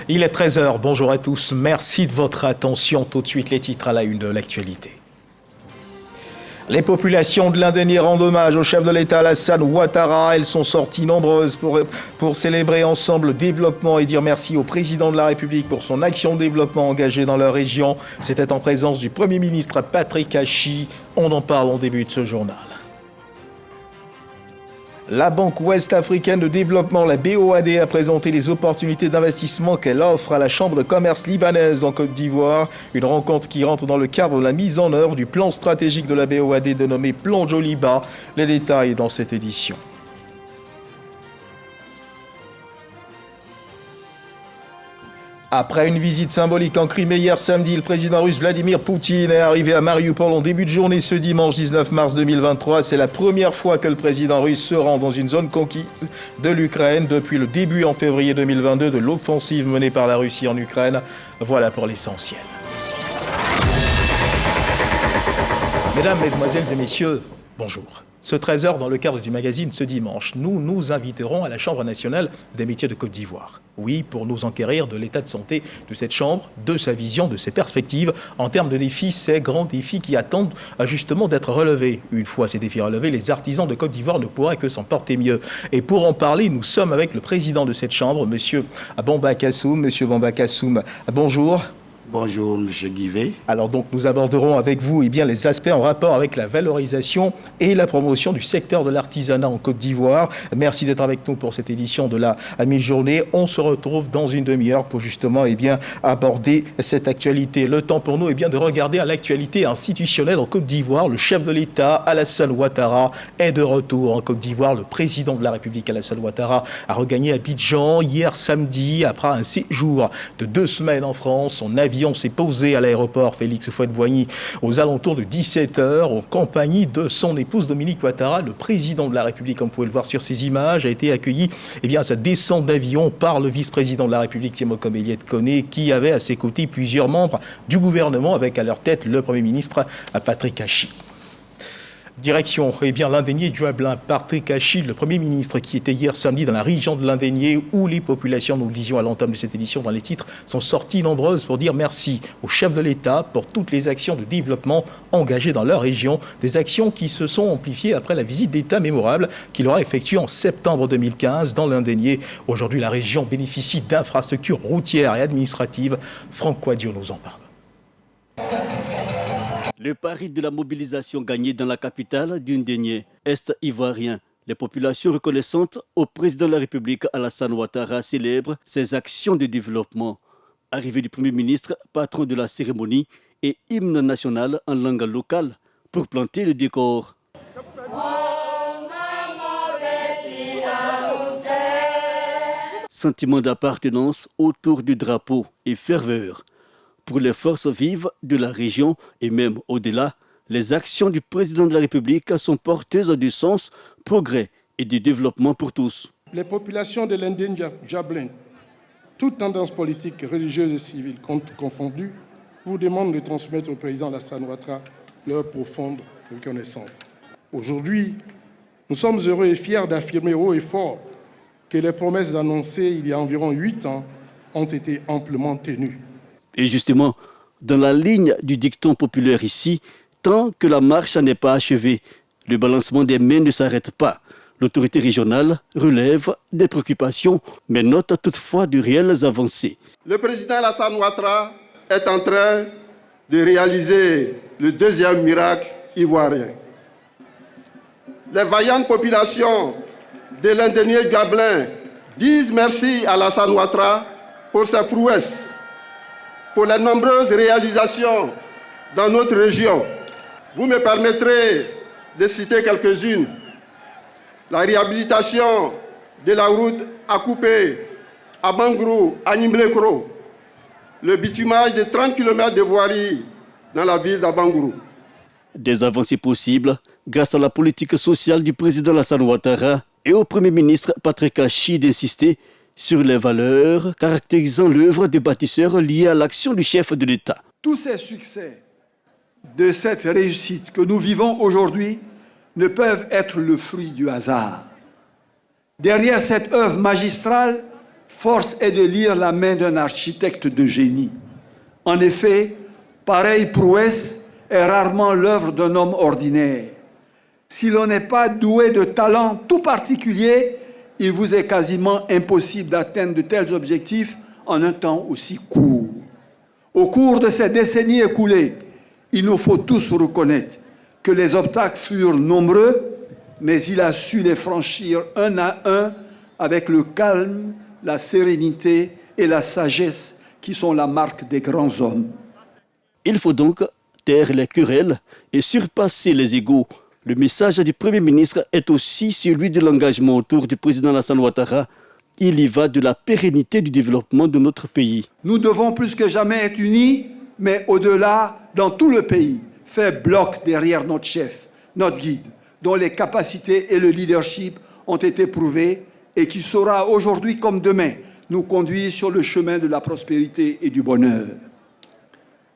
Il est 13h, bonjour à tous, merci de votre attention. Tout de suite les titres à la une de l'actualité. Les populations de l'Indonésie rendent hommage au chef de l'État Alassane Ouattara. Elles sont sorties nombreuses pour célébrer ensemble le développement et dire merci au président de la République pour son action de développement engagée dans leur région. C'était en présence du Premier ministre Patrick Achi. On en parle en début de ce journal. La Banque ouest-africaine de développement, la BOAD, a présenté les opportunités d'investissement qu'elle offre à la Chambre de commerce libanaise en Côte d'Ivoire. Une rencontre qui rentre dans le cadre de la mise en œuvre du plan stratégique de la BOAD dénommé Plan Joliba. Les détails dans cette édition. Après une visite symbolique en Crimée hier samedi, le président russe Vladimir Poutine est arrivé à Mariupol en début de journée ce dimanche 19 mars 2023. C'est la première fois que le président russe se rend dans une zone conquise de l'Ukraine depuis le début en février 2022 de l'offensive menée par la Russie en Ukraine. Voilà pour l'essentiel. Mesdames, Mesdemoiselles et Messieurs, bonjour. Ce 13h, dans le cadre du magazine Ce Dimanche, nous nous inviterons à la Chambre nationale des métiers de Côte d'Ivoire. Oui, pour nous enquérir de l'état de santé de cette Chambre, de sa vision, de ses perspectives en termes de défis, ces grands défis qui attendent justement d'être relevés. Une fois ces défis relevés, les artisans de Côte d'Ivoire ne pourraient que s'en porter mieux. Et pour en parler, nous sommes avec le président de cette Chambre, M. Bamba Kassoum. M. Bamba Kassoum, bonjour. Bonjour, M. Guivet. Alors donc nous aborderons avec vous les aspects en rapport avec la valorisation et la promotion du secteur de l'artisanat en Côte d'Ivoire. Merci d'être avec nous pour cette édition de la mi-journée. On se retrouve dans une demi-heure pour justement aborder cette actualité. Le temps pour nous de regarder à l'actualité institutionnelle en Côte d'Ivoire. Le chef de l'État, Alassane Ouattara, est de retour en Côte d'Ivoire. Le président de la République, Alassane Ouattara, a regagné Abidjan hier samedi après un séjour de 2 semaines en France. Son avion s'est posé à l'aéroport Félix Houphouët-Boigny aux alentours de 17h en compagnie de son épouse Dominique Ouattara. Le président de la République, comme vous pouvez le voir sur ces images, a été accueilli à sa descente d'avion par le vice-président de la République, Tiemokom Eliette-Koné, qui avait à ses côtés plusieurs membres du gouvernement avec à leur tête le Premier ministre Patrick Achi. Direction l'Indénié du Hablin. Patrick Achi, le Premier ministre, qui était hier samedi dans la région de l'Indénié, où les populations, nous le disions à l'entame de cette édition dans les titres, sont sorties nombreuses pour dire merci au chef de l'État pour toutes les actions de développement engagées dans leur région, des actions qui se sont amplifiées après la visite d'État mémorable qu'il aura effectuée en septembre 2015 dans l'Indénié. Aujourd'hui, la région bénéficie d'infrastructures routières et administratives. Franck Quadio nous en parle. Le pari de la mobilisation gagnée dans la capitale du Ndénié, Est ivoirien. Les populations reconnaissantes au président de la République Alassane Ouattara célèbrent ses actions de développement. Arrivée du Premier ministre, patron de la cérémonie et hymne national en langue locale pour planter le décor. Sentiment d'appartenance autour du drapeau et ferveur. Pour les forces vives de la région et même au-delà, les actions du président de la République sont porteuses du sens, progrès et du développement pour tous. Les populations de l'Indénié-Jablin, toutes tendances politiques, religieuses et civiles confondues, vous demandent de transmettre au président Alassane Ouattara leur profonde reconnaissance. Aujourd'hui, nous sommes heureux et fiers d'affirmer haut et fort que les promesses annoncées il y a environ 8 ans ont été amplement tenues. Et justement, dans la ligne du dicton populaire ici, tant que la marche n'est pas achevée, le balancement des mains ne s'arrête pas. L'autorité régionale relève des préoccupations, mais note toutefois de réelles avancées. Le président Alassane Ouattara est en train de réaliser le 2e miracle ivoirien. Les vaillantes populations de l'Indénié-Jablin disent merci à Alassane Ouattara pour sa prouesse, pour les nombreuses réalisations dans notre région. Vous me permettrez de citer quelques-unes. La réhabilitation de la route à Coupé, à Bangrou, à Nimblekro. Le bitumage de 30 km de voirie dans la ville d'Abangrou. Des avancées possibles grâce à la politique sociale du président Alassane Ouattara et au Premier ministre Patrick Achi d'insister sur les valeurs caractérisant l'œuvre des bâtisseurs liées à l'action du chef de l'État. Tous ces succès de cette réussite que nous vivons aujourd'hui ne peuvent être le fruit du hasard. Derrière cette œuvre magistrale force est de lire la main d'un architecte de génie. En effet, pareille prouesse est rarement l'œuvre d'un homme ordinaire. Si l'on n'est pas doué de talent tout particulier, il vous est quasiment impossible d'atteindre de tels objectifs en un temps aussi court. Au cours de ces décennies écoulées, il nous faut tous reconnaître que les obstacles furent nombreux, mais il a su les franchir un à un avec le calme, la sérénité et la sagesse qui sont la marque des grands hommes. Il faut donc taire les querelles et surpasser les égos. Le message du Premier ministre est aussi celui de l'engagement autour du président Alassane Ouattara. Il y va de la pérennité du développement de notre pays. Nous devons plus que jamais être unis, mais au-delà, dans tout le pays, faire bloc derrière notre chef, notre guide, dont les capacités et le leadership ont été prouvés et qui saura aujourd'hui comme demain nous conduire sur le chemin de la prospérité et du bonheur.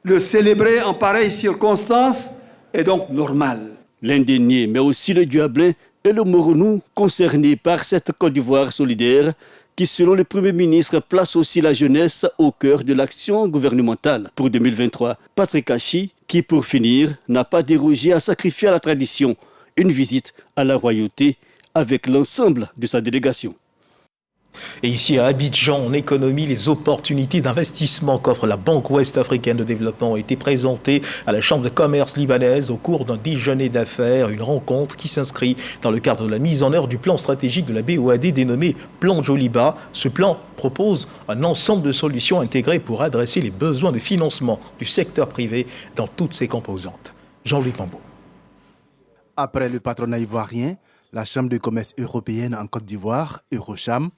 Le célébrer en pareille circonstance est donc normal. L'Indénié, mais aussi le Diablin et le Moronou concernés par cette Côte d'Ivoire solidaire qui, selon le Premier ministre, place aussi la jeunesse au cœur de l'action gouvernementale pour 2023. Patrick Hachi, qui pour finir, n'a pas dérogé à sacrifier à la tradition une visite à la royauté avec l'ensemble de sa délégation. Et ici à Abidjan, en économie, les opportunités d'investissement qu'offre la Banque ouest-africaine de développement ont été présentées à la Chambre de commerce libanaise au cours d'un déjeuner d'affaires, une rencontre qui s'inscrit dans le cadre de la mise en œuvre du plan stratégique de la BOAD dénommé Plan Joliba. Ce plan propose un ensemble de solutions intégrées pour adresser les besoins de financement du secteur privé dans toutes ses composantes. Jean-Louis Pambo. Après le patronat ivoirien, la Chambre de commerce européenne en Côte d'Ivoire, Eurocham,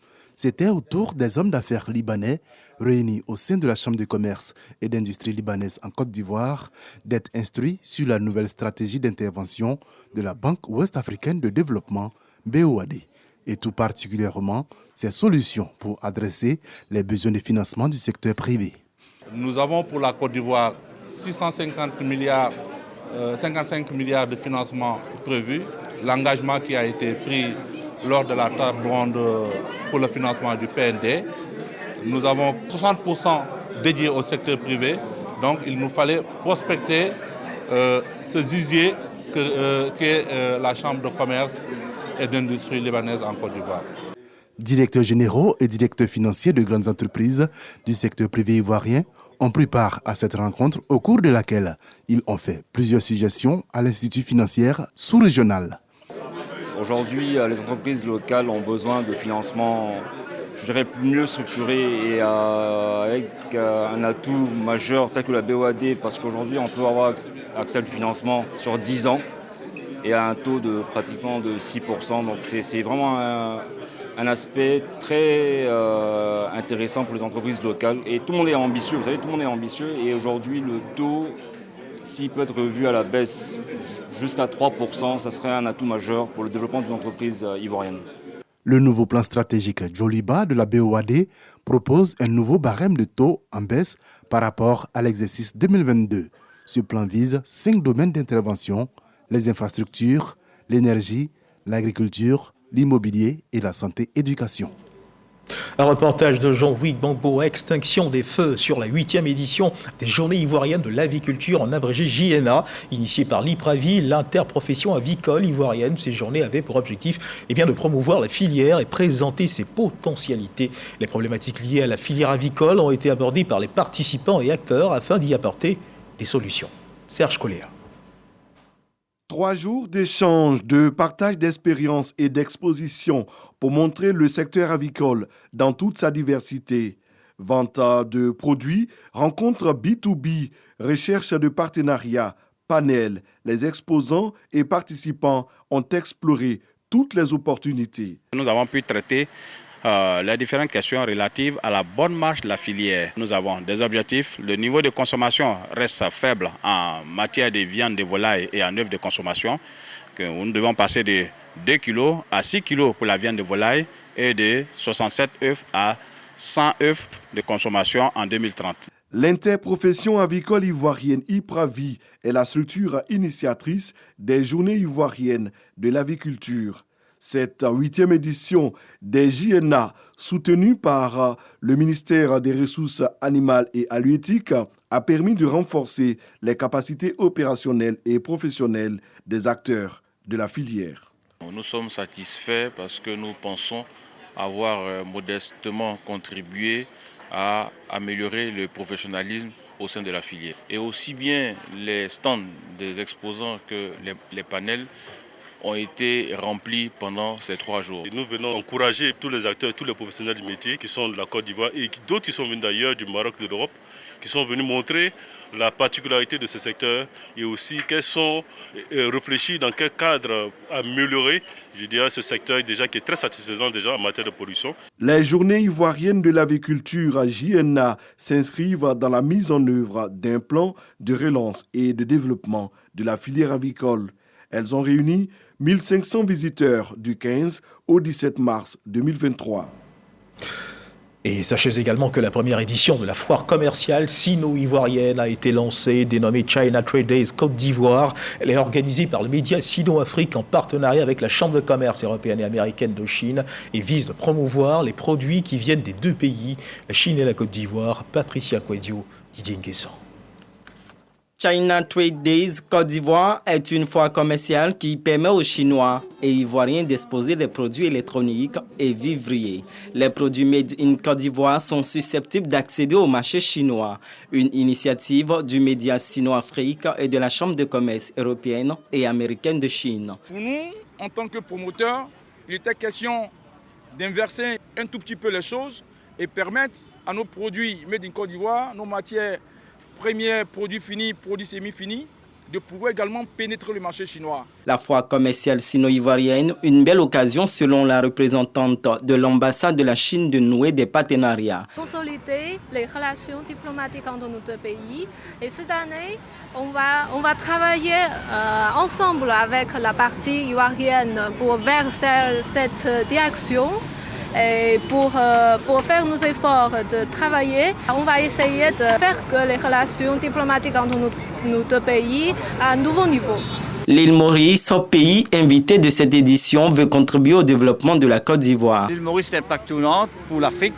c'était au tour des hommes d'affaires libanais réunis au sein de la Chambre de commerce et d'industrie libanaise en Côte d'Ivoire d'être instruits sur la nouvelle stratégie d'intervention de la Banque ouest-africaine de développement, BOAD, et tout particulièrement ses solutions pour adresser les besoins de financement du secteur privé. Nous avons pour la Côte d'Ivoire 55 milliards de financement prévus, l'engagement qui a été pris lors de la table ronde pour le financement du PND. Nous avons 60% dédiés au secteur privé, donc il nous fallait prospecter ce visier qu'est la Chambre de commerce et d'industrie libanaise en Côte d'Ivoire. Directeurs généraux et directeurs financiers de grandes entreprises du secteur privé ivoirien ont pris part à cette rencontre au cours de laquelle ils ont fait plusieurs suggestions à l'Institut financier sous-régional. Aujourd'hui, les entreprises locales ont besoin de financement, je dirais, mieux structuré et avec un atout majeur tel que la BOAD, parce qu'aujourd'hui, on peut avoir accès au financement sur 10 ans et à un taux de pratiquement de 6%. Donc c'est vraiment un aspect très intéressant pour les entreprises locales. Et tout le monde est ambitieux, vous savez, tout le monde est ambitieux. Et aujourd'hui, le taux, s'il peut être revu à la baisse jusqu'à 3%, ça serait un atout majeur pour le développement des entreprises ivoiriennes. Le nouveau plan stratégique Joliba de la BOAD propose un nouveau barème de taux en baisse par rapport à l'exercice 2022. Ce plan vise 5 domaines d'intervention: les infrastructures, l'énergie, l'agriculture, l'immobilier et la santé-éducation. Un reportage de Jean-Louis Bambo, extinction des feux sur la 8e édition des Journées ivoiriennes de l'aviculture, en abrégé JNA, initiée par l'IPRAVI, l'interprofession avicole ivoirienne. Ces journées avaient pour objectif de promouvoir la filière et présenter ses potentialités. Les problématiques liées à la filière avicole ont été abordées par les participants et acteurs afin d'y apporter des solutions. Serge Coléa. 3 jours d'échanges, de partage d'expériences et d'expositions pour montrer le secteur avicole dans toute sa diversité. Vente de produits, rencontres B2B, recherche de partenariats, panels. Les exposants et participants ont exploré toutes les opportunités. Nous avons pu traiter les différentes questions relatives à la bonne marche de la filière. Nous avons des objectifs. Le niveau de consommation reste faible en matière de viande de volaille et en œufs de consommation. Nous devons passer de 2 kg à 6 kg pour la viande de volaille et de 67 œufs à 100 œufs de consommation en 2030. L'interprofession avicole ivoirienne IPRAVI est la structure initiatrice des Journées ivoiriennes de l'aviculture. Cette 8e édition des JNA, soutenue par le ministère des Ressources animales et halieutiques, a permis de renforcer les capacités opérationnelles et professionnelles des acteurs de la filière. Nous sommes satisfaits parce que nous pensons avoir modestement contribué à améliorer le professionnalisme au sein de la filière. Et aussi bien les stands des exposants que les panels ont été remplis pendant ces 3 jours. Et nous venons encourager tous les acteurs, tous les professionnels du métier qui sont de la Côte d'Ivoire et d'autres qui sont venus d'ailleurs, du Maroc, de l'Europe, qui sont venus montrer la particularité de ce secteur et aussi qu'elles sont réfléchies dans quel cadre améliorer, je dirais, ce secteur déjà qui est très satisfaisant déjà en matière de production. Les journées ivoiriennes de l'aviculture à JNA s'inscrivent dans la mise en œuvre d'un plan de relance et de développement de la filière avicole. Elles ont réuni 1500 visiteurs du 15 au 17 mars 2023. Et sachez également que la première édition de la foire commerciale sino-ivoirienne a été lancée, dénommée China Trade Days Côte d'Ivoire. Elle est organisée par le média Sino-Afrique en partenariat avec la Chambre de commerce européenne et américaine de Chine et vise à promouvoir les produits qui viennent des 2 pays, la Chine et la Côte d'Ivoire. Patricia Kwedio, Didier Nguessan. China Trade Days Côte d'Ivoire est une foire commerciale qui permet aux Chinois et Ivoiriens d'exposer des produits électroniques et vivriers. Les produits made in Côte d'Ivoire sont susceptibles d'accéder au marché chinois, une initiative du média Sino-Afrique et de la Chambre de commerce européenne et américaine de Chine. Pour nous, en tant que promoteurs, il était question d'inverser un tout petit peu les choses et permettre à nos produits made in Côte d'Ivoire, nos matières premiers produits finis, produits semi-finis, de pouvoir également pénétrer le marché chinois. La foire commerciale sino-ivoirienne, une belle occasion selon la représentante de l'ambassade de la Chine de nouer des partenariats. Consolider les relations diplomatiques entre nos 2 pays. Et cette année, on va travailler ensemble avec la partie ivoirienne vers cette direction. Et pour faire nos efforts de travailler, on va essayer de faire que les relations diplomatiques entre nos 2 pays à un nouveau niveau. L'île Maurice, pays invité de cette édition, veut contribuer au développement de la Côte d'Ivoire. L'île Maurice est un plaque tournante pour l'Afrique,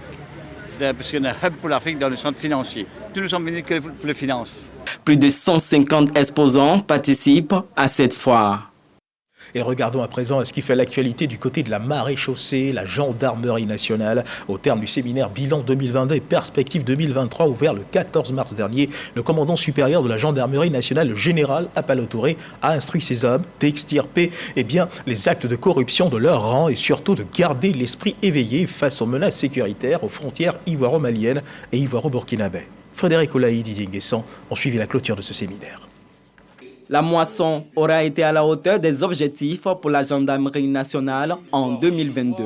parce qu'on est un hub pour l'Afrique dans le centre financier. Tous nous sommes venus que pour les finances. Plus de 150 exposants participent à cette foire. Et regardons à présent ce qui fait l'actualité du côté de la maréchaussée, la gendarmerie nationale. Au terme du séminaire bilan 2022 et perspective 2023 ouvert le 14 mars dernier, le commandant supérieur de la gendarmerie nationale, le général Apalo Touré, a instruit ses hommes d'extirper les actes de corruption de leur rang et surtout de garder l'esprit éveillé face aux menaces sécuritaires aux frontières ivoiro-maliennes et ivoiro-burkinabais. Frédéric Olaï, Didier Nguessan ont suivi la clôture de ce séminaire. La moisson aura été à la hauteur des objectifs pour la gendarmerie nationale en 2022.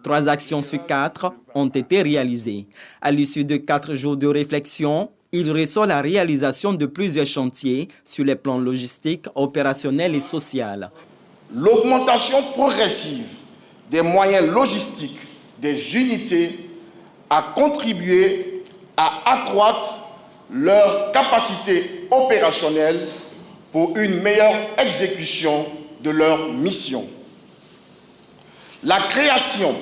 3 actions sur 4 ont été réalisées. À l'issue de 4 jours de réflexion, il ressort la réalisation de plusieurs chantiers sur les plans logistiques, opérationnels et sociaux. L'augmentation progressive des moyens logistiques des unités a contribué à accroître leur capacité opérationnelle pour une meilleure exécution de leur mission. La création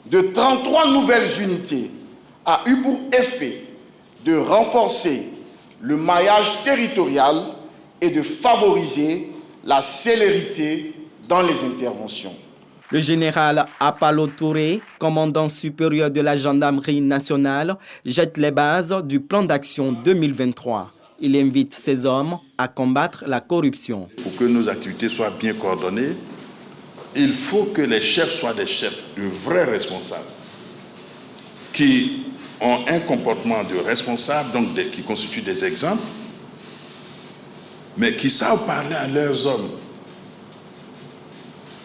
de 33 nouvelles unités a eu pour effet de renforcer le maillage territorial et de favoriser la célérité dans les interventions. Le général Apalo Touré, commandant supérieur de la gendarmerie nationale, jette les bases du plan d'action 2023. Il invite ses hommes à combattre la corruption. Pour que nos activités soient bien coordonnées, il faut que les chefs soient des chefs, de vrais responsables, qui ont un comportement de responsable, donc qui constituent des exemples, mais qui savent parler à leurs hommes.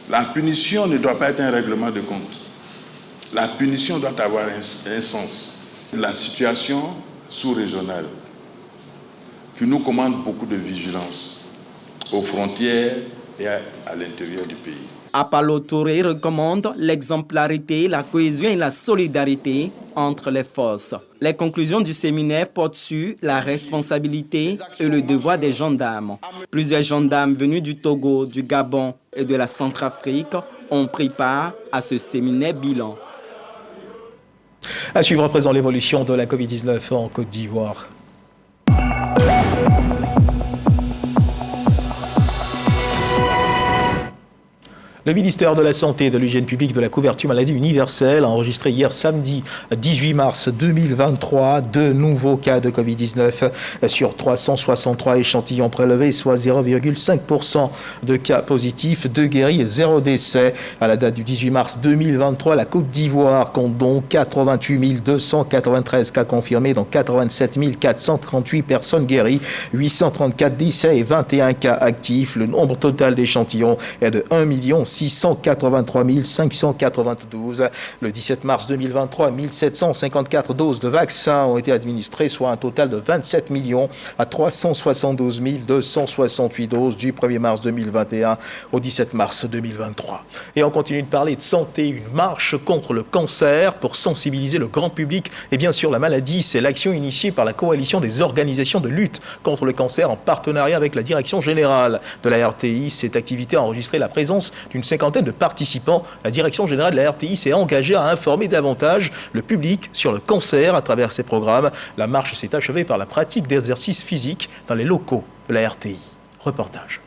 La punition ne doit pas être un règlement de compte. La punition doit avoir un sens. La situation sous-régionale qui nous commande beaucoup de vigilance aux frontières et à l'intérieur du pays. Apalo Touré recommande l'exemplarité, la cohésion et la solidarité entre les forces. Les conclusions du séminaire portent sur la responsabilité et le devoir des gendarmes. Plusieurs gendarmes venus du Togo, du Gabon et de la Centrafrique ont pris part à ce séminaire bilan. À suivre à présent l'évolution de la Covid-19 en Côte d'Ivoire. Le ministère de la Santé et de l'Hygiène publique de la couverture maladie universelle a enregistré hier samedi 18 mars 2023 deux nouveaux cas de Covid-19 sur 363 échantillons prélevés, soit 0,5% de cas positifs, 2 guéris et 0 décès. À la date du 18 mars 2023, la Côte d'Ivoire compte donc 88 293 cas confirmés, dont 87 438 personnes guéries, 834 décès et 21 cas actifs. Le nombre total d'échantillons est de 1 683 592. Le 17 mars 2023, 1754 doses de vaccins ont été administrées, soit un total de 27 372 268 doses du 1er mars 2021 au 17 mars 2023. Et on continue de parler de santé, une marche contre le cancer pour sensibiliser le grand public et bien sûr la maladie. C'est l'action initiée par la coalition des organisations de lutte contre le cancer en partenariat avec la direction générale de la RTI. Cette activité a enregistré la présence d'une cinquantaine de participants. La direction générale de la RTI s'est engagée à informer davantage le public sur le cancer à travers ces programmes. La marche s'est achevée par la pratique d'exercices physiques dans les locaux de la RTI. Reportage.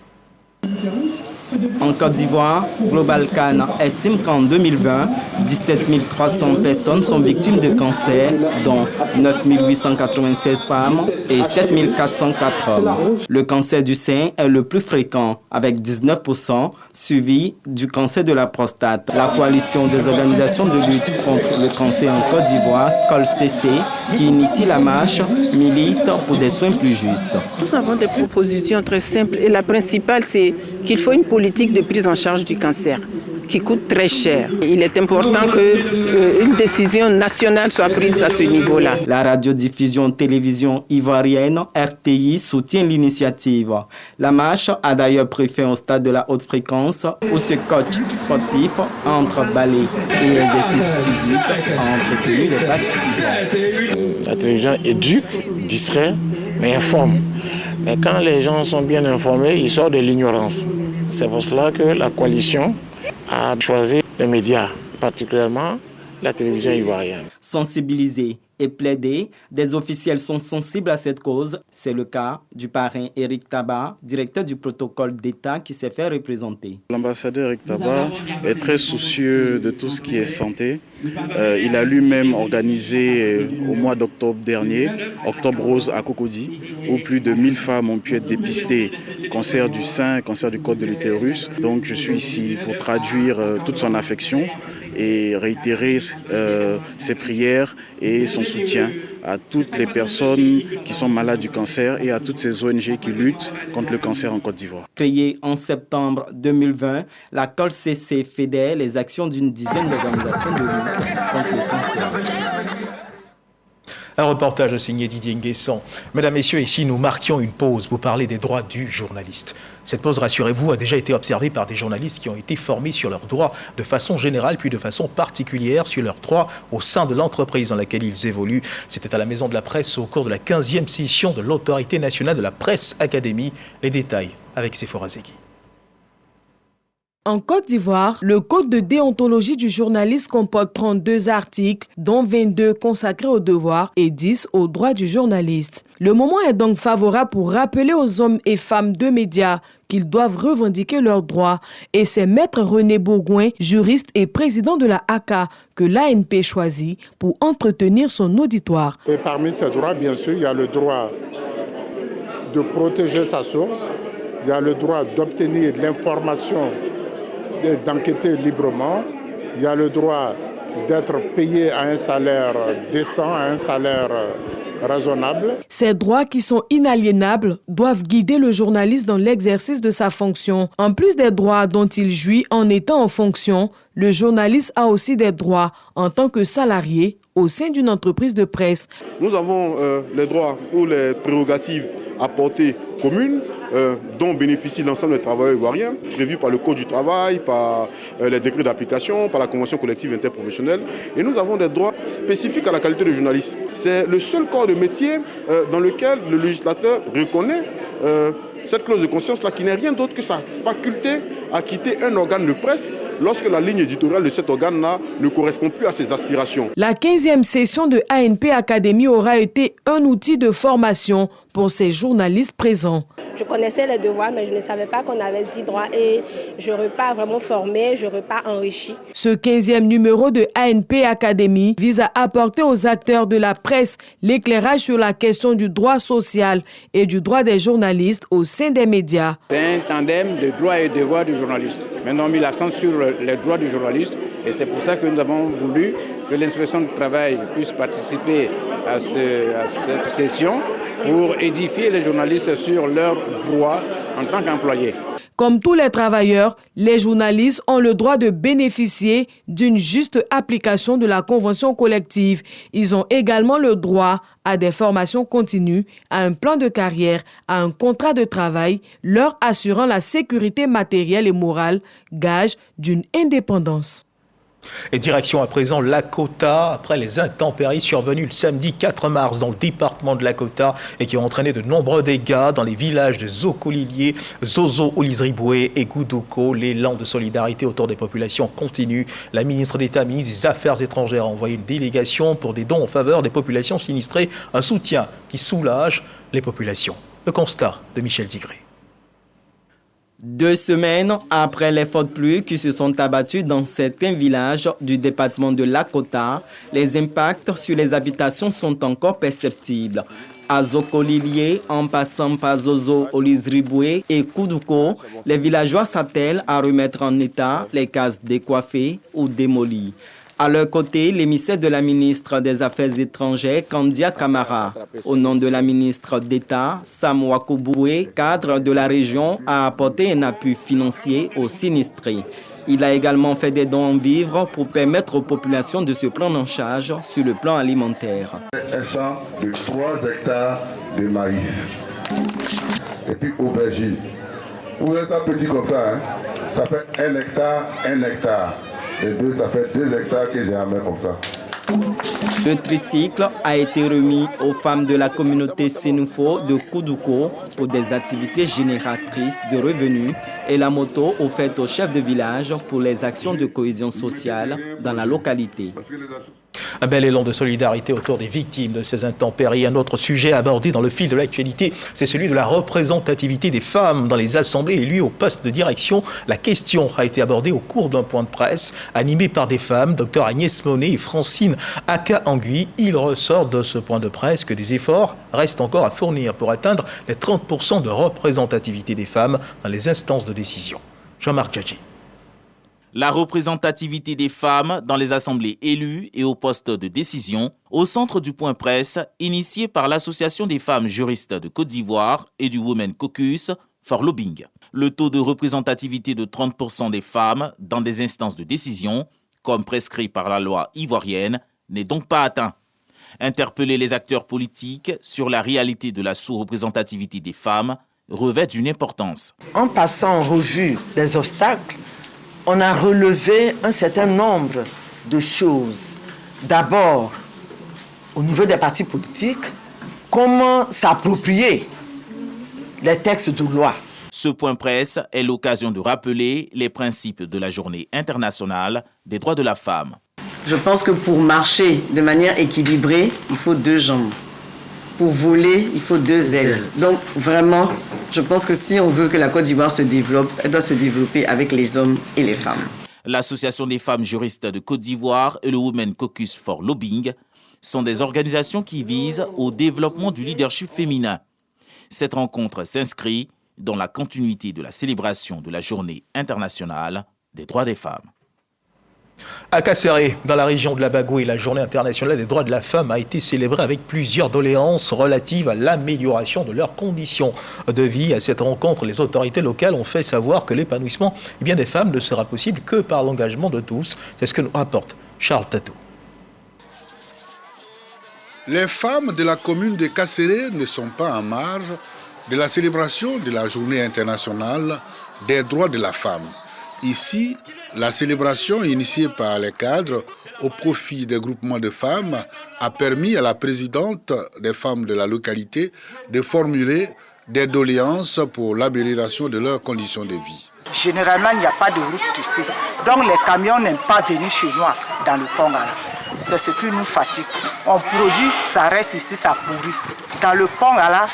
En Côte d'Ivoire, Global Can estime qu'en 2020, 17 300 personnes sont victimes de cancer, dont 9 896 femmes et 7 404 hommes. Le cancer du sein est le plus fréquent, avec 19%, suivi du cancer de la prostate. La coalition des organisations de lutte contre le cancer en Côte d'Ivoire, COLCC, qui initie la marche, milite pour des soins plus justes. Nous avons des propositions très simples et la principale, c'est qu'il faut une politique de prise en charge du cancer qui coûte très cher. Il est important qu'une décision nationale soit prise à ce niveau-là. La radiodiffusion télévision ivoirienne RTI soutient l'initiative. La marche a d'ailleurs pris fin au stade de la haute fréquence où ce coach sportif entre ballet et exercice physique a entretenu les participants. La télévision éduque, distrait, mais informe. Mais quand les gens sont bien informés, ils sortent de l'ignorance. C'est pour cela que la coalition a choisi les médias, particulièrement la télévision ivoirienne. Sensibiliser et plaider, des officiels sont sensibles à cette cause. C'est le cas du parrain Eric Tabar, directeur du protocole d'État qui s'est fait représenter. L'ambassadeur Eric Tabar est très soucieux de tout ce qui est santé. Il a lui-même organisé au mois d'octobre dernier, Octobre Rose à Cocody, où plus de 1000 femmes ont pu être dépistées cancer du sein, cancer du col de l'utérus. Donc je suis ici pour traduire toute son affection et réitérer ses prières et son soutien à toutes les personnes qui sont malades du cancer et à toutes ces ONG qui luttent contre le cancer en Côte d'Ivoire. Créée en septembre 2020, la COLCC fédère les actions d'une dizaine d'organisations de lutte contre le cancer. Un reportage signé Didier Nguesson. Mesdames, Messieurs, ici nous marquions une pause pour parler des droits du journaliste. Cette pause, rassurez-vous, a déjà été observée par des journalistes qui ont été formés sur leurs droits de façon générale, puis de façon particulière sur leurs droits au sein de l'entreprise dans laquelle ils évoluent. C'était à la Maison de la Presse au cours de la 15e session de l'Autorité nationale de la Presse Académie. Les détails avec Sephora Zeki. En Côte d'Ivoire, le code de déontologie du journaliste comporte 32 articles, dont 22 consacrés aux devoirs et 10 aux droits du journaliste. Le moment est donc favorable pour rappeler aux hommes et femmes de médias qu'ils doivent revendiquer leurs droits. Et c'est Maître René Bourgoin, juriste et président de la ACA, que l'ANP choisit pour entretenir son auditoire. Et parmi ces droits, bien sûr, il y a le droit de protéger sa source, il y a le droit d'obtenir l'information, d'enquêter librement, il y a le droit d'être payé à un salaire décent, à un salaire raisonnable. Ces droits qui sont inaliénables doivent guider le journaliste dans l'exercice de sa fonction. En plus des droits dont il jouit en étant en fonction, le journaliste a aussi des droits en tant que salarié au sein d'une entreprise de presse. Nous avons les droits ou les prérogatives à portée commune dont bénéficient l'ensemble des travailleurs ivoiriens, prévus par le Code du travail, par les décrets d'application, par la Convention collective interprofessionnelle. Et nous avons des droits spécifiques à la qualité de journaliste. C'est le seul corps de métier dans lequel le législateur reconnaît cette clause de conscience-là qui n'est rien d'autre que sa faculté à quitter un organe de presse lorsque la ligne éditoriale de cet organe-là ne correspond plus à ses aspirations. La 15e session de ANP Academy aura été un outil de formation pour ces journalistes présents. Je connaissais les devoirs, mais je ne savais pas qu'on avait 10 droits et je n'aurais pas vraiment formé, je n'aurais pas enrichi. Ce 15e numéro de ANP Academy vise à apporter aux acteurs de la presse l'éclairage sur la question du droit social et du droit des journalistes au sein des médias. C'est un tandem de droits et devoirs du journaliste. Maintenant, on a mis l'accent sur les droits du journaliste et c'est pour ça que nous avons voulu que l'inspection du travail puisse participer à cette session pour édifier les journalistes sur leurs droits en tant qu'employés. Comme tous les travailleurs, les journalistes ont le droit de bénéficier d'une juste application de la convention collective. Ils ont également le droit à des formations continues, à un plan de carrière, à un contrat de travail, leur assurant la sécurité matérielle et morale, gage d'une indépendance. Et direction à présent Lakota, après les intempéries survenues le samedi 4 mars dans le département de Lakota et qui ont entraîné de nombreux dégâts dans les villages de Zokolilié, Zozo, Olizriboué et Goudouko. L'élan de solidarité autour des populations continue. La ministre d'État, ministre des Affaires étrangères, a envoyé une délégation pour des dons en faveur des populations sinistrées, un soutien qui soulage les populations. Le constat de Michel Tigré. 2 semaines après les fortes pluies qui se sont abattues dans certains villages du département de Lakota, les impacts sur les habitations sont encore perceptibles. À Zokolilié, en passant par Zozo, Olizriboué et Goudouko, les villageois s'attellent à remettre en état les cases décoiffées ou démolies. À leur côté, l'émissaire de la ministre des Affaires étrangères, Kandia Kamara, au nom de la ministre d'État, Sam Wakuboué, cadre de la région, a apporté un appui financier aux sinistrés. Il a également fait des dons en vivres pour permettre aux populations de se prendre en charge sur le plan alimentaire. Un champ de 3 hectares de maïs et puis aubergine. Vous voyez ça petit comme ça, hein? Ça fait 1 hectare, 1 hectare. Et 2, ça fait 2 hectares que j'ai amené comme ça. Le tricycle a été remis aux femmes de la communauté Sénoufo de Goudouko pour des activités génératrices de revenus et la moto offerte au chef de village pour les actions de cohésion sociale dans la localité. Un bel élan de solidarité autour des victimes de ces intempéries. Un autre sujet abordé dans le fil de l'actualité, c'est celui de la représentativité des femmes dans les assemblées élues au poste de direction. La question a été abordée au cours d'un point de presse animé par des femmes, Dr Agnès Monet et Francine Aka-Angui. Il ressort de ce point de presse que des efforts restent encore à fournir pour atteindre les 30% de représentativité des femmes dans les instances de décision. Jean-Marc Djadji. La représentativité des femmes dans les assemblées élues et aux postes de décision au centre du point presse initié par l'Association des femmes juristes de Côte d'Ivoire et du Women Caucus for Lobbying. Le taux de représentativité de 30% des femmes dans des instances de décision, comme prescrit par la loi ivoirienne, n'est donc pas atteint. Interpeller les acteurs politiques sur la réalité de la sous-représentativité des femmes revêt d'une importance. En passant en revue les obstacles, on a relevé un certain nombre de choses. D'abord, au niveau des partis politiques, comment s'approprier les textes de loi. Ce point presse est l'occasion de rappeler les principes de la Journée internationale des droits de la femme. Je pense que pour marcher de manière équilibrée, il faut 2 jambes. Pour voler, il faut 2 ailes. Donc vraiment, je pense que si on veut que la Côte d'Ivoire se développe, elle doit se développer avec les hommes et les femmes. L'Association des femmes juristes de Côte d'Ivoire et le Women Caucus for Lobbying sont des organisations qui visent au développement du leadership féminin. Cette rencontre s'inscrit dans la continuité de la célébration de la Journée internationale des droits des femmes. À Kasseré, dans la région de la Bagoué, la Journée internationale des droits de la femme a été célébrée avec plusieurs doléances relatives à l'amélioration de leurs conditions de vie. À cette rencontre, les autorités locales ont fait savoir que l'épanouissement des femmes ne sera possible que par l'engagement de tous. C'est ce que nous rapporte Charles Tatou. Les femmes de la commune de Kasseré ne sont pas en marge de la célébration de la Journée internationale des droits de la femme. Ici, la célébration initiée par les cadres au profit des groupements de femmes a permis à la présidente des femmes de la localité de formuler des doléances pour l'amélioration de leurs conditions de vie. Généralement, il n'y a pas de route ici. Donc les camions n'aiment pas venir chez nous dans le Pongala. C'est ce qui nous fatigue. On produit, ça reste ici, ça pourrit. Dans le Pongala,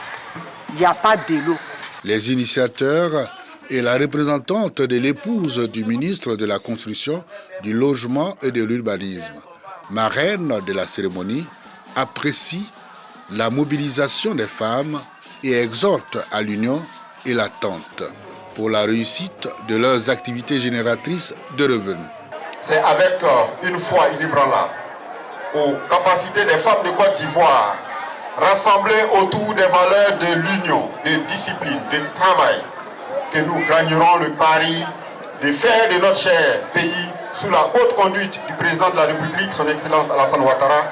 il n'y a pas d'eau. Les initiateurs et la représentante de l'épouse du ministre de la Construction, du Logement et de l'Urbanisme, marraine de la cérémonie, apprécient la mobilisation des femmes et exhortent à l'union et l'attente pour la réussite de leurs activités génératrices de revenus. C'est avec une foi inébranlable aux capacités des femmes de Côte d'Ivoire, rassemblées autour des valeurs de l'union, de discipline, de travail, que nous gagnerons le pari de faire de notre cher pays, sous la haute conduite du président de la République, son Excellence Alassane Ouattara,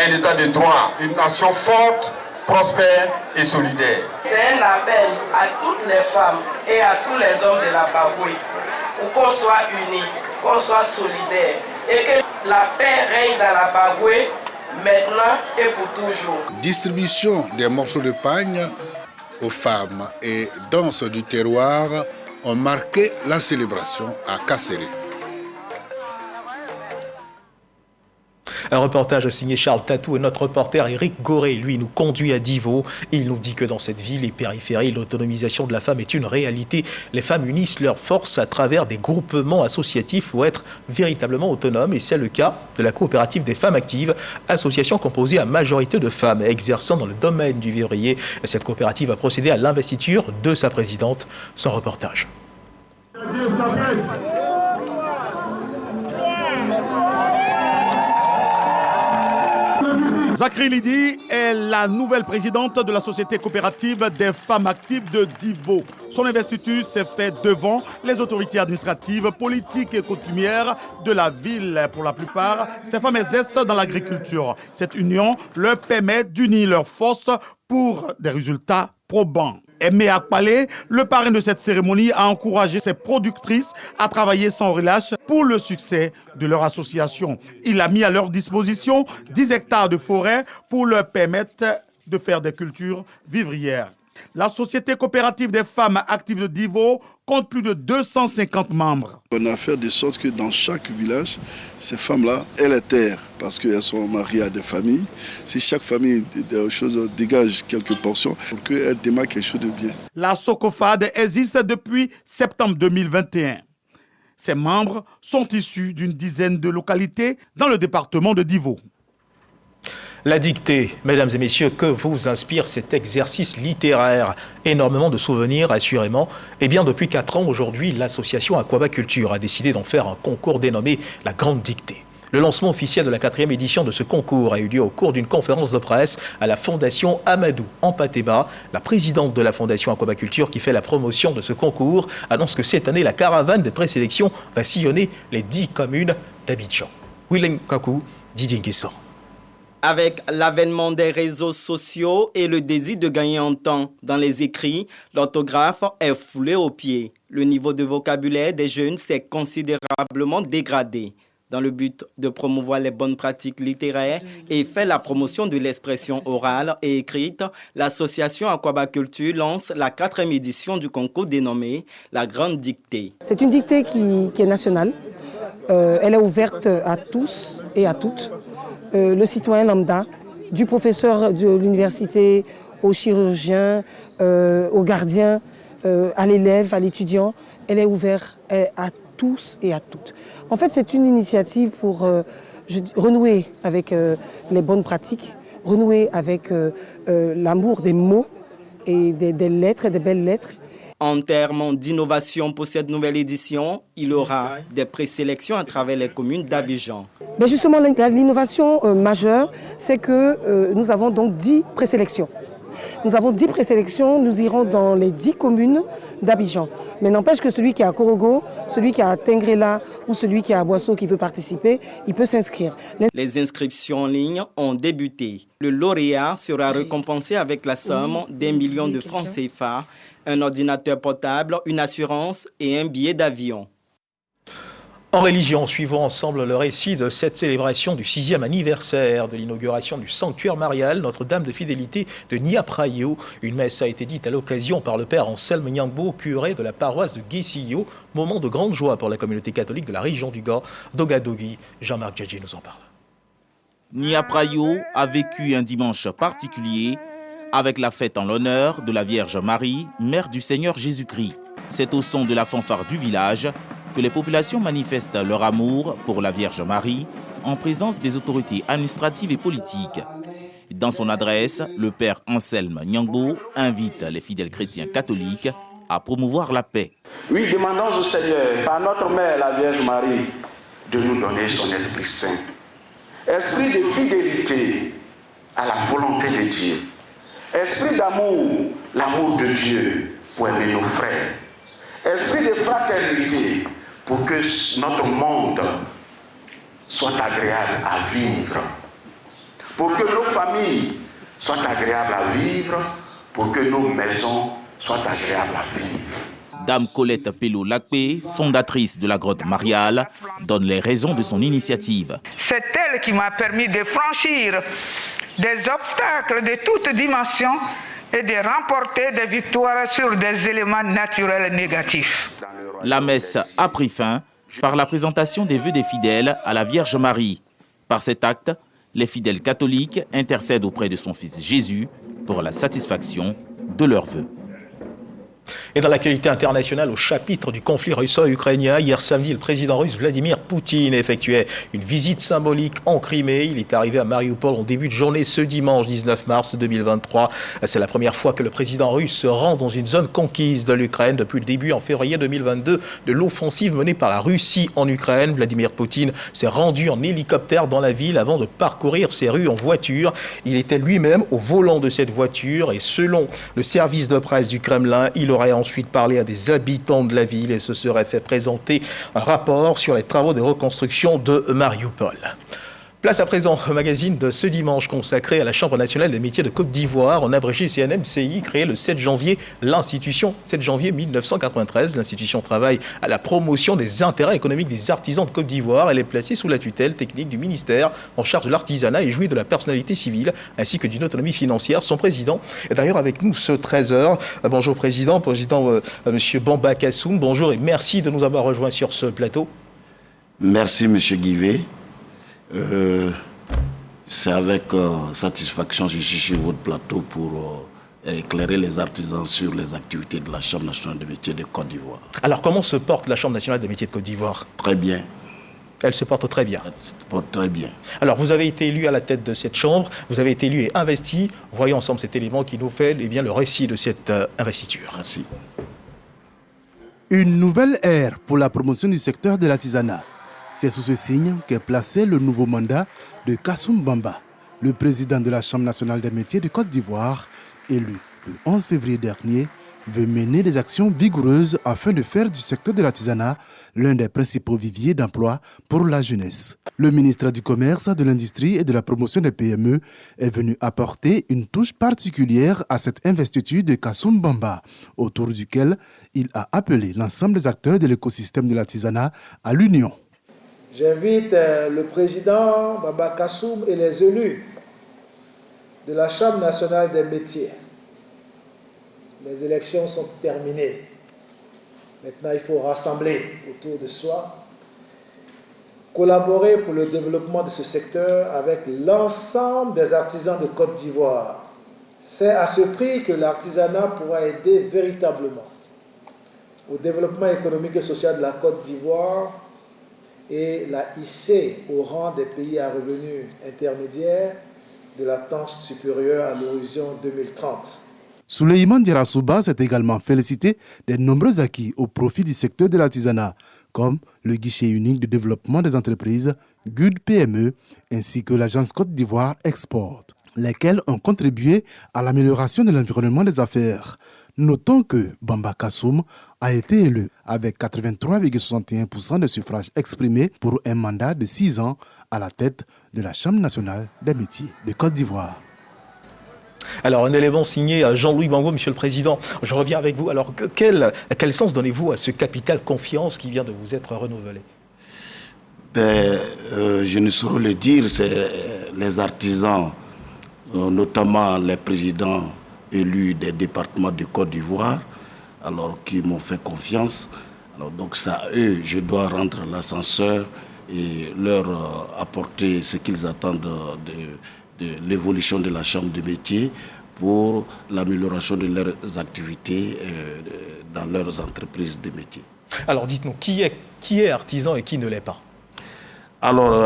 un état de droit, une nation forte, prospère et solidaire. C'est un appel à toutes les femmes et à tous les hommes de la Bagoué pour qu'on soit unis, qu'on soit solidaires et que la paix règne dans la Bagoué maintenant et pour toujours. Distribution des morceaux de pagne aux femmes et danse du terroir ont marqué la célébration à Kasséré. Un reportage signé Charles Tatou et notre reporter Éric Goré, lui, nous conduit à Divo. Il nous dit que dans cette ville et périphérie, l'autonomisation de la femme est une réalité. Les femmes unissent leurs forces à travers des groupements associatifs pour être véritablement autonomes. Et c'est le cas de la coopérative des femmes actives, association composée à majorité de femmes exerçant dans le domaine du vivrier. Cette coopérative a procédé à l'investiture de sa présidente. Son reportage. Zachary Lydie est la nouvelle présidente de la société coopérative des femmes actives de Divo. Son investiture s'est faite devant les autorités administratives, politiques et coutumières de la ville. Pour la plupart, ces femmes exercent dans l'agriculture. Cette union leur permet d'unir leurs forces pour des résultats probants. Aimé Akpalé, le parrain de cette cérémonie, a encouragé ses productrices à travailler sans relâche pour le succès de leur association. Il a mis à leur disposition 10 hectares de forêt pour leur permettre de faire des cultures vivrières. La société coopérative des femmes actives de Divo compte plus de 250 membres. On a fait de sorte que dans chaque village, ces femmes-là aient les terres parce qu'elles sont mariées à des familles. Si chaque famille dégage quelques portions pour qu'elles démarrent quelque chose de bien. La Socofad existe depuis septembre 2021. Ses membres sont issus d'une dizaine de localités dans le département de Divo. La dictée, mesdames et messieurs, que vous inspire cet exercice littéraire? Énormément de souvenirs, assurément. Eh bien, depuis 4 ans, aujourd'hui, l'association Aquabaculture a décidé d'en faire un concours dénommé la Grande Dictée. Le lancement officiel de la 4e édition de ce concours a eu lieu au cours d'une conférence de presse à la Fondation Amadou Ampateba. La présidente de la Fondation Aquabaculture, qui fait la promotion de ce concours, annonce que cette année, la caravane des présélections va sillonner les 10 communes d'Abidjan. Willem Kakou, Didier Nguessan. Avec l'avènement des réseaux sociaux et le désir de gagner en temps dans les écrits, l'orthographe est foulée aux pieds. Le niveau de vocabulaire des jeunes s'est considérablement dégradé. Dans le but de promouvoir les bonnes pratiques littéraires et faire la promotion de l'expression orale et écrite, l'association Aquabaculture lance la 4e édition du concours dénommé la Grande Dictée. C'est une dictée qui est nationale. Elle est ouverte à tous et à toutes. Le citoyen lambda, du professeur de l'université au chirurgien, au gardien, à l'élève, à l'étudiant, elle est ouverte à tous et à toutes. En fait, c'est une initiative pour renouer avec les bonnes pratiques, renouer avec l'amour des mots et des lettres, des belles lettres. En termes d'innovation pour cette nouvelle édition, il y aura des présélections à travers les communes d'Abidjan. Mais justement, l'innovation majeure, c'est que nous avons donc 10 présélections. Nous avons 10 présélections, nous irons dans les 10 communes d'Abidjan. Mais n'empêche que celui qui est à Korogo, celui qui est à Tengrela ou celui qui est à Boisseau qui veut participer, il peut s'inscrire. Les inscriptions en ligne ont débuté. Le lauréat sera récompensé avec la somme d'1 million de francs CFA, un ordinateur portable, une assurance et un billet d'avion. En religion, suivons ensemble le récit de cette célébration du 6e anniversaire de l'inauguration du sanctuaire marial Notre-Dame de Fidélité de Niaprayo. Une messe a été dite à l'occasion par le père Anselme Nyangbo, curé de la paroisse de Guessillo. Moment de grande joie pour la communauté catholique de la région du Gord, d'Ogadougui. Jean-Marc Djedje nous en parle. Niaprayo a vécu un dimanche particulier avec la fête en l'honneur de la Vierge Marie, mère du Seigneur Jésus-Christ. C'est au son de la fanfare du village que les populations manifestent leur amour pour la Vierge Marie en présence des autorités administratives et politiques. Dans son adresse, le père Anselme Nyangbo invite les fidèles chrétiens catholiques à promouvoir la paix. Oui, demandons au Seigneur, par notre mère, la Vierge Marie, de nous donner son Esprit Saint. Esprit de fidélité à la volonté de Dieu. Esprit d'amour, l'amour de Dieu pour aimer nos frères. Esprit de fraternité pour que notre monde soit agréable à vivre. Pour que nos familles soient agréables à vivre. Pour que nos maisons soient agréables à vivre. Dame Colette Pello-Lakpé, fondatrice de la grotte mariale, donne les raisons de son initiative. C'est elle qui m'a permis de franchir des obstacles de toutes dimensions et de remporter des victoires sur des éléments naturels négatifs. La messe a pris fin par la présentation des vœux des fidèles à la Vierge Marie. Par cet acte, les fidèles catholiques intercèdent auprès de son Fils Jésus pour la satisfaction de leurs vœux. Et dans l'actualité internationale, au chapitre du conflit russo-ukrainien, hier samedi, le président russe Vladimir Poutine effectuait une visite symbolique en Crimée. Il est arrivé à Mariupol en début de journée ce dimanche 19 mars 2023. C'est la première fois que le président russe se rend dans une zone conquise de l'Ukraine depuis le début en février 2022 de l'offensive menée par la Russie en Ukraine. Vladimir Poutine s'est rendu en hélicoptère dans la ville avant de parcourir ses rues en voiture. Il était lui-même au volant de cette voiture et selon le service de presse du Kremlin, il aurait ensuite parlé à des habitants de la ville et se serait fait présenter un rapport sur les travaux de reconstruction de Mariupol. Place à présent au magazine de ce dimanche consacré à la Chambre nationale des métiers de Côte d'Ivoire, en abrégé CNMCI, créée le 7 janvier, l'institution, 7 janvier 1993. L'institution travaille à la promotion des intérêts économiques des artisans de Côte d'Ivoire. Elle est placée sous la tutelle technique du ministère en charge de l'artisanat et jouit de la personnalité civile ainsi que d'une autonomie financière. Son président est d'ailleurs avec nous ce 13h. Bonjour président monsieur Bamba Kassoum, bonjour et merci de nous avoir rejoints sur ce plateau. Merci monsieur Guivet. C'est avec satisfaction que je suis sur votre plateau pour éclairer les artisans sur les activités de la Chambre nationale des métiers de Côte d'Ivoire. Alors comment se porte la Chambre nationale des métiers de Côte d'Ivoire? Très bien. Elle se porte très bien. Elle se porte très bien. Alors vous avez été élu à la tête de cette Chambre, vous avez été élu et investi. Voyons ensemble cet élément qui nous fait le récit de cette investiture. Merci. Une nouvelle ère pour la promotion du secteur de l'artisanat. C'est sous ce signe qu'est placé le nouveau mandat de Kassoum Bamba, le président de la Chambre nationale des métiers de Côte d'Ivoire, élu le 11 février dernier, veut mener des actions vigoureuses afin de faire du secteur de l'artisanat l'un des principaux viviers d'emploi pour la jeunesse. Le ministre du Commerce, de l'Industrie et de la Promotion des PME est venu apporter une touche particulière à cette investiture de Kassoum Bamba, autour duquel il a appelé l'ensemble des acteurs de l'écosystème de l'artisanat à l'union. J'invite le président Bamba Kassoum et les élus de la Chambre nationale des métiers. Les élections sont terminées. Maintenant, il faut rassembler autour de soi, collaborer pour le développement de ce secteur avec l'ensemble des artisans de Côte d'Ivoire. C'est à ce prix que l'artisanat pourra aider véritablement au développement économique et social de la Côte d'Ivoire et la hisser au rang des pays à revenus intermédiaires de la tendance supérieure à l'horizon 2030. Souleymane Diarra-Souba s'est également félicité des nombreux acquis au profit du secteur de l'artisanat, comme le guichet unique de développement des entreprises, GUD PME, ainsi que l'agence Côte d'Ivoire Export, lesquels ont contribué à l'amélioration de l'environnement des affaires. Notons que Bamba Kassoum a été élu avec 83,61% de suffrages exprimés pour un mandat de 6 ans à la tête de la Chambre nationale des métiers de Côte d'Ivoire. Alors, un élément signé à Jean-Louis Bango, Monsieur le Président. Je reviens avec vous. Alors, quel sens donnez-vous à ce capital confiance qui vient de vous être renouvelé? Je ne saurais le dire, c'est les artisans, notamment les présidents élus des départements de Côte d'Ivoire, alors qui m'ont fait confiance. Alors donc c'est à eux, je dois rendre l'ascenseur et leur apporter ce qu'ils attendent de l'évolution de la Chambre de métier pour l'amélioration de leurs activités dans leurs entreprises de métier. Alors dites-nous, qui est artisan et qui ne l'est pas? Alors,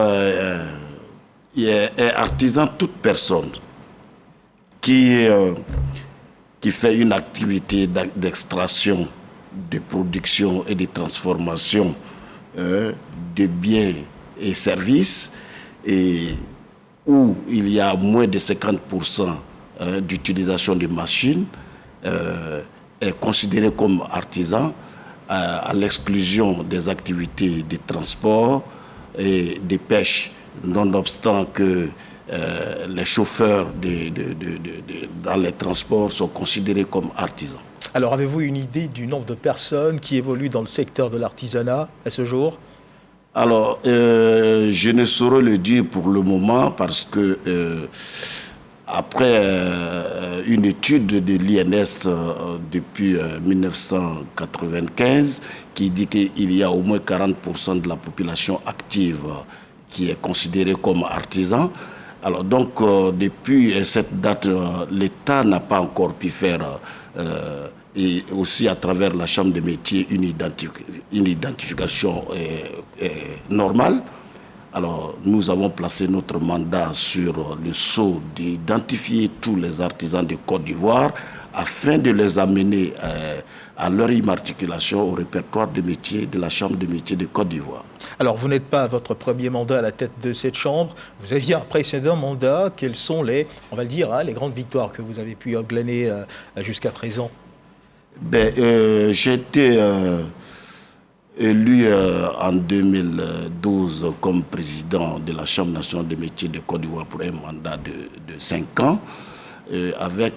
il est artisan toute personne qui fait une activité d'extraction, de production et de transformation de biens et services, et où il y a moins de 50% d'utilisation de machines, est considéré comme artisan, à l'exclusion des activités de transport et de pêche, nonobstant que les chauffeurs dans les transports sont considérés comme artisans. Alors, avez-vous une idée du nombre de personnes qui évoluent dans le secteur de l'artisanat à ce jour? Alors, je ne saurais le dire pour le moment parce que après une étude de l'INS depuis 1995 qui dit qu'il y a au moins 40% de la population active qui est considérée comme artisan. Alors donc, depuis cette date, l'État n'a pas encore pu faire, et aussi à travers la Chambre des métiers, une identification normale. Alors, nous avons placé notre mandat sur le sceau d'identifier tous les artisans de Côte d'Ivoire afin de les amener à leur immatriculation au répertoire des métiers de la Chambre des métiers de Côte d'Ivoire. Alors, vous n'êtes pas à votre premier mandat à la tête de cette Chambre. Vous aviez un précédent mandat. Quelles sont les grandes victoires que vous avez pu glaner jusqu'à présent? J'ai été élu en 2012 comme président de la Chambre nationale des métiers de Côte d'Ivoire pour un mandat de 5 ans, avec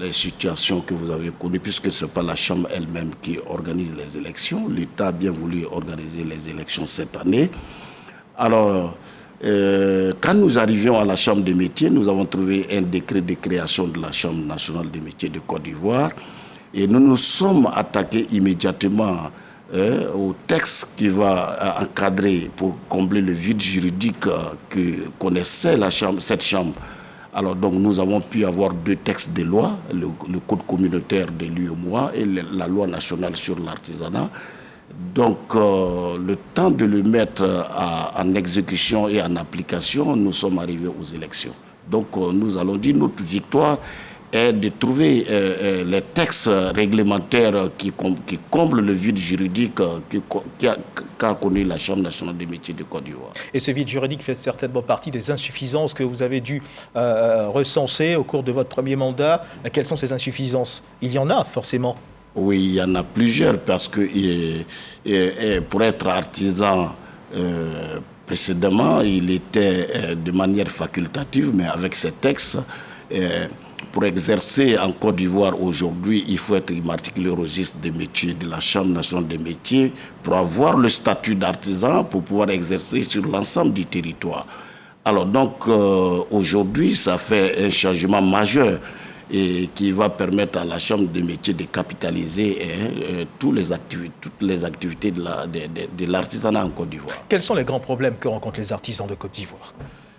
les situations que vous avez connues, puisque ce n'est pas la Chambre elle-même qui organise les élections. L'État a bien voulu organiser les élections cette année. Alors, quand nous arrivions à la Chambre des métiers, nous avons trouvé un décret de création de la Chambre nationale des métiers de Côte d'Ivoire et nous nous sommes attaqués immédiatement au texte qui va encadrer pour combler le vide juridique que connaissait cette Chambre. Alors donc nous avons pu avoir 2 textes de loi, le code communautaire de l'UEMOA et la loi nationale sur l'artisanat. Donc le temps de le mettre en exécution et en application, nous sommes arrivés aux élections. Donc nous allons dire notre victoire est de trouver les textes réglementaires qui comblent le vide juridique qu'a connu la Chambre nationale des métiers de Côte d'Ivoire. Et ce vide juridique fait certainement partie des insuffisances que vous avez dû recenser au cours de votre premier mandat. Quelles sont ces insuffisances? Il y en a forcément. Oui, il y en a plusieurs parce que pour être artisan, précédemment, il était de manière facultative, mais avec ces textes, pour exercer en Côte d'Ivoire aujourd'hui, il faut être immatriculé au registre des métiers de la Chambre nationale des métiers pour avoir le statut d'artisan pour pouvoir exercer sur l'ensemble du territoire. Alors donc aujourd'hui, ça fait un changement majeur et qui va permettre à la Chambre des métiers de capitaliser toutes les activités de l'artisanat en Côte d'Ivoire. Quels sont les grands problèmes que rencontrent les artisans de Côte d'Ivoire?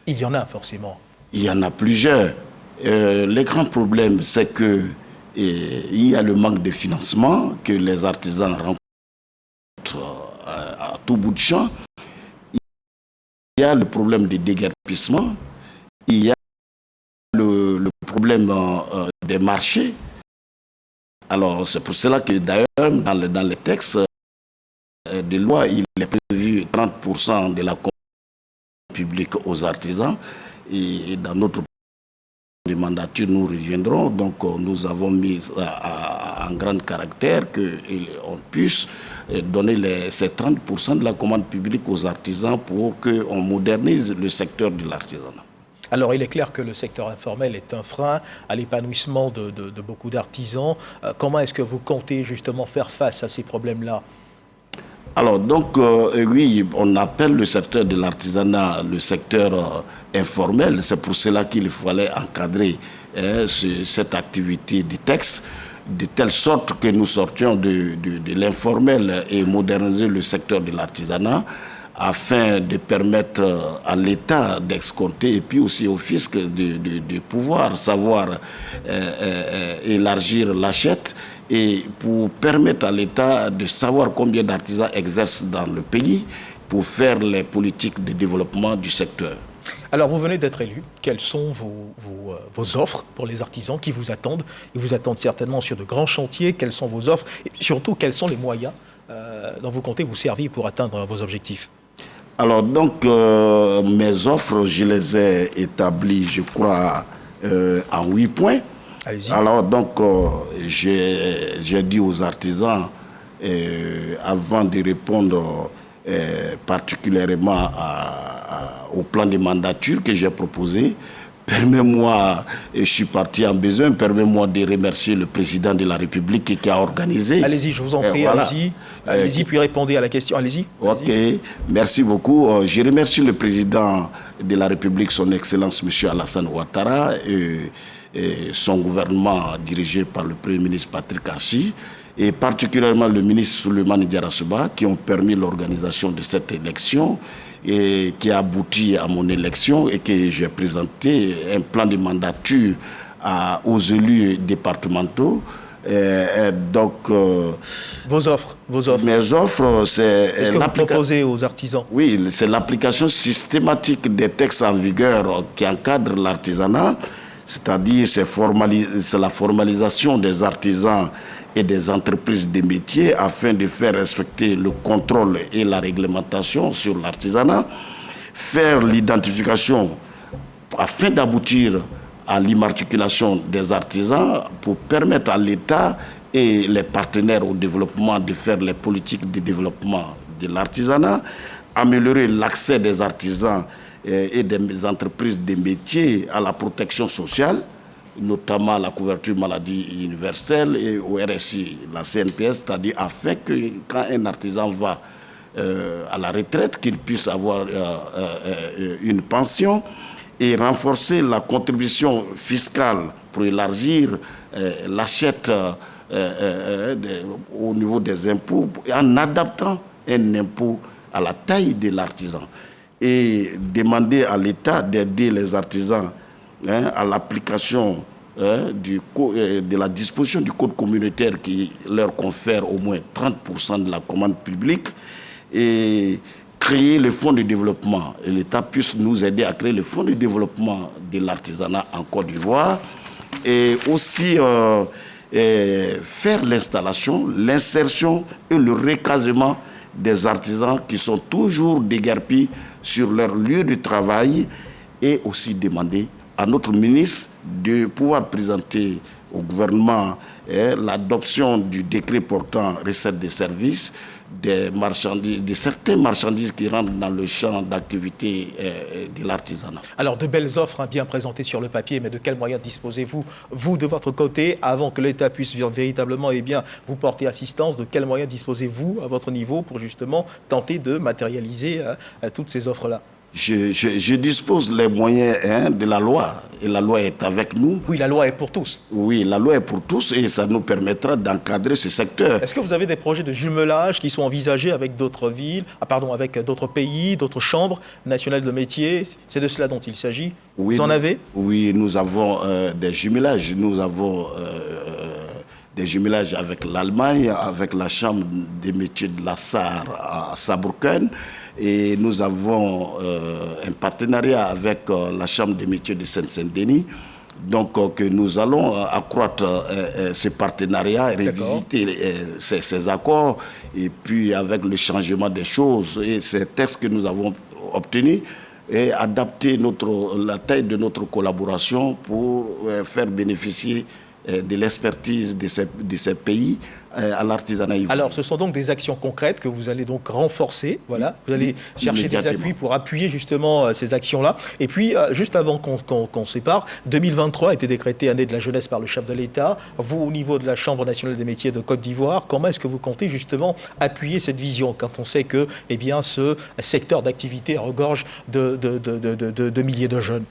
Il y en a forcément. Il y en a plusieurs. Les grands problèmes, c'est qu'il y a le manque de financement que les artisans rencontrent à tout bout de champ. Il y a le problème de déguerpissement. Il y a le problème des marchés. Alors, c'est pour cela que d'ailleurs, dans les textes de loi, il est prévu 30% de la commande publique aux artisans. Et dans notre de mandature, nous reviendrons. Donc, nous avons mis en grand caractère qu'on puisse donner ces 30% de la commande publique aux artisans pour qu'on modernise le secteur de l'artisanat. Alors, il est clair que le secteur informel est un frein à l'épanouissement de beaucoup d'artisans. Comment est-ce que vous comptez justement faire face à ces problèmes-là? Alors, donc, oui, on appelle le secteur de l'artisanat le secteur informel. C'est pour cela qu'il fallait encadrer cette activité du texte, de telle sorte que nous sortions de l'informel et moderniser le secteur de l'artisanat afin de permettre à l'État d'escompter et puis aussi au fisc de pouvoir savoir élargir l'assiette et pour permettre à l'État de savoir combien d'artisans exercent dans le pays pour faire les politiques de développement du secteur. Alors, vous venez d'être élu. Quelles sont vos offres pour les artisans qui vous attendent? Ils vous attendent certainement sur de grands chantiers. Quelles sont vos offres? Et surtout, quels sont les moyens dont vous comptez vous servir pour atteindre vos objectifs? Alors, donc, mes offres, je les ai établies, je crois, en 8 points. Allez-y. Alors, donc, j'ai dit aux artisans, avant de répondre particulièrement au plan de mandature que j'ai proposé, permets-moi, je suis parti en besoin, permets-moi de remercier le président de la République qui a organisé. Allez-y, je vous en prie, voilà. allez-y, puis répondez à la question, allez-y. Ok, merci beaucoup. Je remercie le président de la République, son Excellence M. Alassane Ouattara, et son gouvernement dirigé par le Premier ministre Patrick Assi, et particulièrement le ministre Souleymane Diarra-Souba, qui ont permis l'organisation de cette élection et qui a abouti à mon élection et que j'ai présenté un plan de mandature aux élus départementaux. Donc, vos offres. Mes offres, c'est... Qu'est-ce que vous proposez aux artisans? Oui, c'est l'application systématique des textes en vigueur qui encadrent l'artisanat, c'est-à-dire c'est la formalisation des artisans et des entreprises de métiers afin de faire respecter le contrôle et la réglementation sur l'artisanat, faire l'identification afin d'aboutir à l'immatriculation des artisans pour permettre à l'État et les partenaires au développement de faire les politiques de développement de l'artisanat, améliorer l'accès des artisans et des entreprises de métiers à la protection sociale, notamment la couverture maladie universelle et au RSI, la CNPS, c'est-à-dire afin que quand un artisan va à la retraite, qu'il puisse avoir une pension, et renforcer la contribution fiscale pour élargir l'assiette au niveau des impôts en adaptant un impôt à la taille de l'artisan et demander à l'État d'aider les artisans à l'application de la disposition du code communautaire qui leur confère au moins 30% de la commande publique et créer le fonds de développement. Et l'État puisse nous aider à créer le fonds de développement de l'artisanat en Côte d'Ivoire et aussi faire l'installation, l'insertion et le recasement des artisans qui sont toujours déguerpis sur leur lieu de travail et aussi demander à notre ministre de pouvoir présenter au gouvernement l'adoption du décret portant recette des services des marchandises, de certaines marchandises qui rentrent dans le champ d'activité de l'artisanat. Alors, de belles offres bien présentées sur le papier, mais de quels moyens disposez-vous, vous, de votre côté, avant que l'État puisse véritablement vous porter assistance? De quels moyens disposez-vous à votre niveau pour justement tenter de matérialiser toutes ces offres-là? Je dispose les moyens de la loi, et la loi est avec nous. Oui, la loi est pour tous. Oui, la loi est pour tous et ça nous permettra d'encadrer ce secteur. Est-ce que vous avez des projets de jumelage qui sont envisagés avec d'autres villes, avec d'autres pays, d'autres chambres nationales de métiers? C'est de cela dont il s'agit. Oui, vous en avez? Oui, nous avons des jumelages. Nous avons des jumelages avec l'Allemagne, avec la chambre des métiers de la Sarre à Saarbrücken. Et nous avons un partenariat avec la Chambre des métiers de Seine-Saint-Denis. Donc, que nous allons accroître ces partenariats, révisiter ces accords. Et puis, avec le changement des choses et ces textes que nous avons obtenus, et adapter la taille de notre collaboration pour faire bénéficier de l'expertise de ces pays à l'artisanat ivoirien. Alors, ce sont donc des actions concrètes que vous allez donc renforcer. Voilà. Vous allez chercher des appuis pour appuyer justement ces actions-là. Et puis, juste avant qu'on sépare, 2023 a été décrété année de la jeunesse par le chef de l'État. Vous, au niveau de la Chambre nationale des métiers de Côte d'Ivoire, comment est-ce que vous comptez justement appuyer cette vision quand on sait que ce secteur d'activité regorge de milliers de jeunes?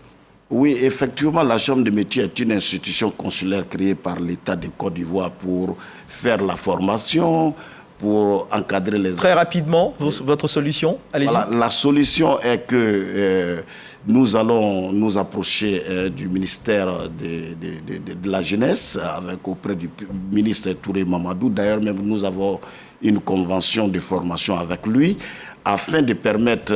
Oui, effectivement, la Chambre des métiers est une institution consulaire créée par l'État de Côte d'Ivoire pour faire la formation, pour encadrer les... Très rapidement, votre solution, allez-y. Voilà, la solution est que nous allons nous approcher du ministère de la Jeunesse auprès du ministre Touré Mamadou. D'ailleurs, même nous avons une convention de formation avec lui, afin de permettre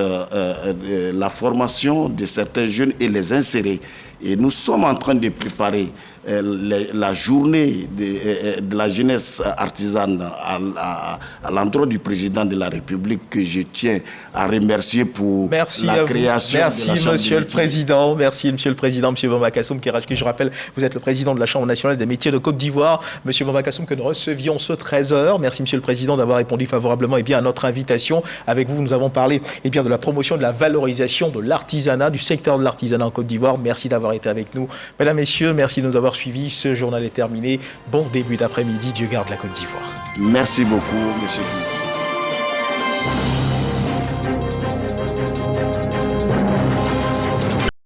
la formation de certains jeunes et les insérer. Et nous sommes en train de préparer la journée de la jeunesse artisane à l'endroit du président de la République, que je tiens à remercier pour la création de la Chambre. Merci, monsieur le Président. Merci, monsieur le Président, monsieur Bamba Kassoum, qui je rappelle, vous êtes le président de la Chambre nationale des métiers de Côte d'Ivoire. Monsieur Bamba Kassoum, que nous recevions ce 13h. Merci, monsieur le Président, d'avoir répondu favorablement à notre invitation. Avec vous, nous avons parlé de la promotion, de la valorisation de l'artisanat, du secteur de l'artisanat en Côte d'Ivoire. Merci d'avoir été avec nous. Mesdames, messieurs, merci de nous avoir suivis. Ce journal est terminé. Bon début d'après-midi. Dieu garde la Côte d'Ivoire. Merci beaucoup, monsieur.